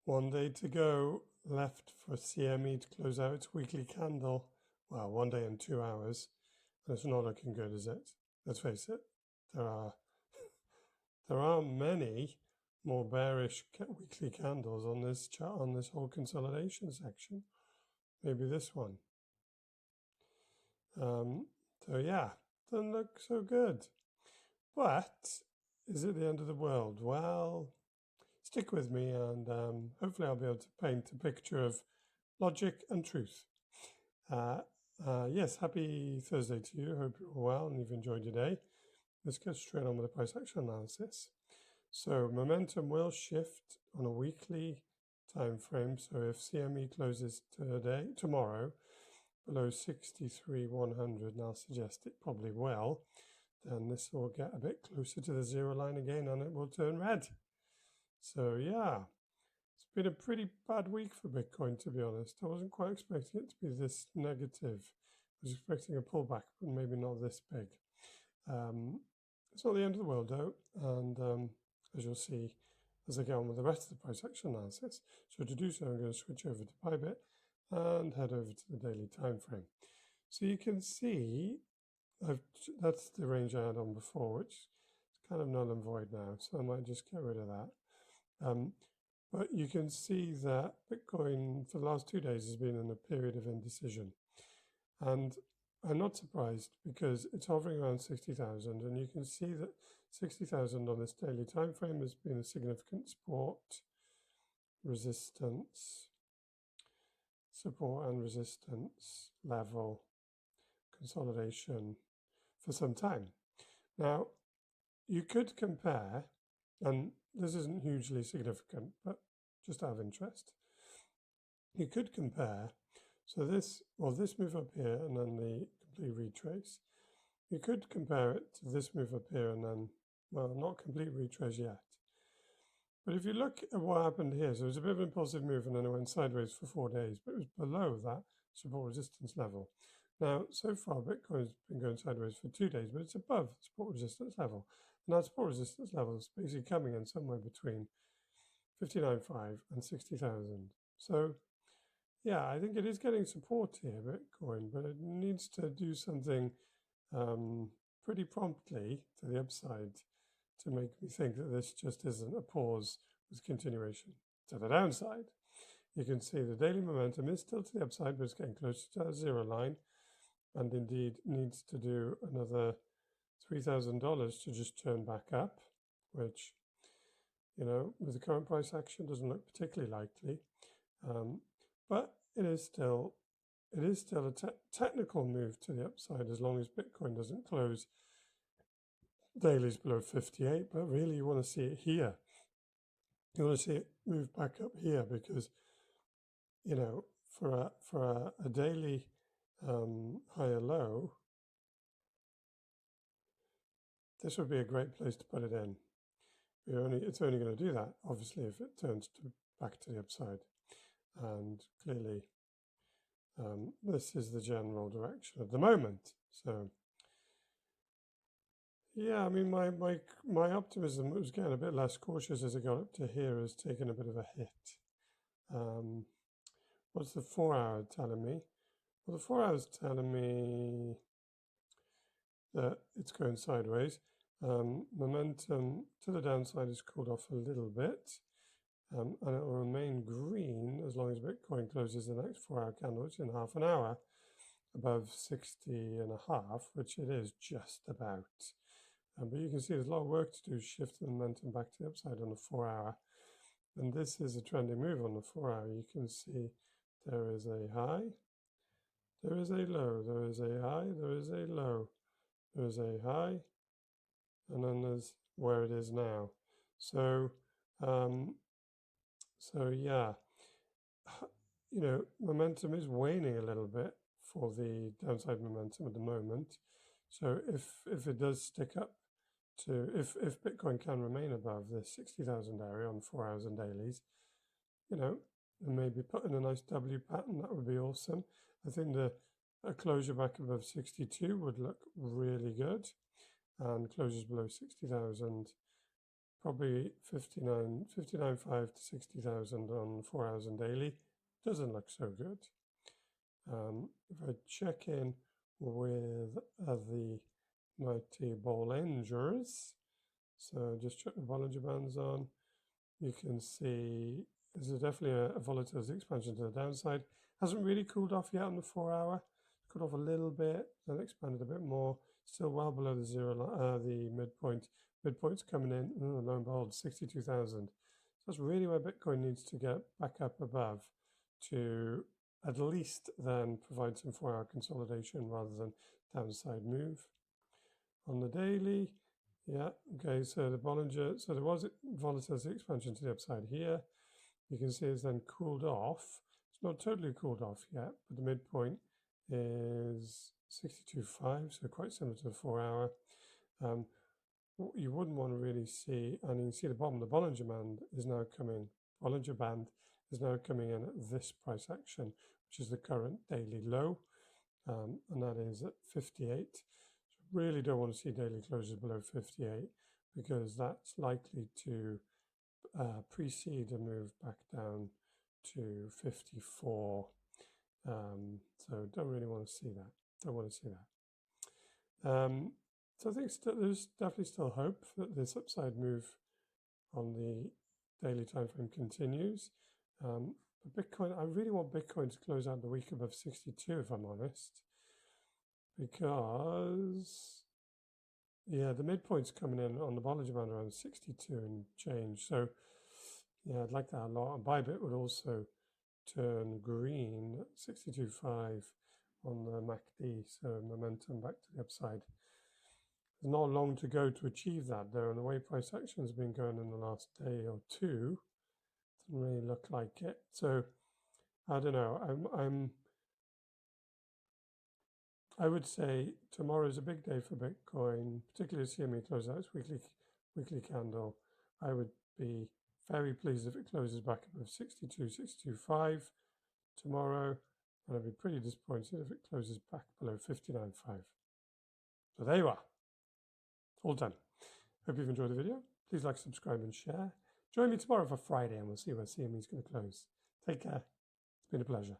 1 day to go left for CME to close out its weekly candle. Well, 1 day and 2 hours. And it's not looking good, is it? Let's face it. There are many more bearish weekly candles on this chart, on this whole consolidation section. Maybe this one. So yeah, doesn't look so good. But is it the end of the world? Well, stick with me and hopefully I'll be able to paint a picture of logic and truth. Yes, happy Thursday to you. Hope you're well and you've enjoyed your day. Let's get straight on with the price action analysis. So momentum will shift on a weekly time frame. So if CME closes tomorrow below 63,100, and I'll suggest it probably will, then this will get a bit closer to the zero line again and it will turn red. So yeah, it's been a pretty bad week for Bitcoin, to be honest. I wasn't quite expecting it to be this negative. I was expecting a pullback, but maybe not this big. It's not the end of the world though, and as you'll see as I get on with the rest of the price action analysis. So to do so, I'm going to switch over to Bybit and head over to the daily time frame. So you can see that's the range I had on before, which is kind of null and void now, so I might just get rid of that. But you can see that Bitcoin for the last 2 days has been in a period of indecision. And I'm not surprised because it's hovering around 60,000, and you can see that 60,000 on this daily time frame has been a significant support and resistance level consolidation for some time. Now, you could compare, and this isn't hugely significant, but just out of interest, you could compare. So this move up here and then the complete retrace. You could compare it to this move up here and then, well, not complete retrace yet. But if you look at what happened here, so it was a bit of an impulsive move and then it went sideways for 4 days, but it was below that support resistance level. Now, so far, Bitcoin has been going sideways for 2 days, but it's above support resistance level. And that support resistance level is basically coming in somewhere between 59.5 and 60,000. So yeah, I think it is getting support here, Bitcoin, but it needs to do something pretty promptly to the upside to make me think that this just isn't a pause with continuation to the downside. You can see the daily momentum is still to the upside, but it's getting closer to that zero line, and indeed needs to do another $3,000 to just turn back up, which, you know, with the current price action doesn't look particularly likely. But it is still a technical move to the upside as long as Bitcoin doesn't close dailies below 58. But really, you want to see it here. You want to see it move back up here because, you know, for a daily higher low, this would be a great place to put it in. It's only going to do that, obviously, if it turns back to the upside. And clearly, this is the general direction at the moment. So, yeah, I mean, my optimism was getting a bit less cautious as I got up to here, has taken a bit of a hit. What's the 4 hour telling me? Well, the 4 hours telling me that it's going sideways. Momentum to the downside has cooled off a little bit. And it will remain green as long as Bitcoin closes the next 4 hour candle, which in half an hour, above 60.5, which it is just about. But you can see there's a lot of work to do, shift the momentum back to the upside on the 4 hour. And this is a trending move on the 4 hour. You can see there is a high, there is a low, there is a high, there is a low, there is a high, and then there's where it is now. So, yeah, you know, momentum is waning a little bit for the downside momentum at the moment. So if it does stick up to, if Bitcoin can remain above the 60,000 area on 4 hours and dailies, you know, and maybe put in a nice W pattern, that would be awesome. I think a closure back above 62 would look really good, and closures below 60,000 probably 59.5 to 60,000 on 4 hours and daily. Doesn't look so good. If I check in with the mighty Bollingers, so just check the Bollinger Bands on, you can see there's definitely a volatility expansion to the downside. Hasn't really cooled off yet on the 4 hour. Cooled off a little bit, then expanded a bit more. Still well below the the midpoint. Midpoint's coming in, lo and behold, 62,000. So that's really where Bitcoin needs to get back up above to at least then provide some 4 hour consolidation rather than downside move. On the daily, yeah, okay, so the Bollinger, so there was volatility expansion to the upside here. You can see it's then cooled off. It's not totally cooled off yet, but the midpoint is 62.5, so quite similar to the 4 hour. What you wouldn't want to really see, and you can see the bottom, the Bollinger Band is now coming, Bollinger Band is now coming in at this price action, which is the current daily low, and that is at 58. So really don't want to see daily closes below 58 because that's likely to precede a move back down to 54. So don't really want to see that. Don't want to see that. So I think there's definitely still hope that this upside move on the daily time frame continues. But Bitcoin, I really want Bitcoin to close out the week above 62, if I'm honest, because yeah, the midpoint's coming in on the Bollinger Band around 62 and change. So yeah, I'd like that a lot. And Bybit would also turn green at 62.5 on the MACD, so momentum back to the upside. There's not long to go to achieve that though, and the way price action has been going in the last day or two, doesn't really look like it. So I don't know. I would say tomorrow is a big day for Bitcoin, particularly CME close out its weekly candle. I would be very pleased if it closes back above 62, 62.5 tomorrow, and I'd be pretty disappointed if it closes back below 59.5. So there you are. All done. Hope you've enjoyed the video. Please like, subscribe, and share. Join me tomorrow for Friday, and we'll see where CME is going to close. Take care. It's been a pleasure.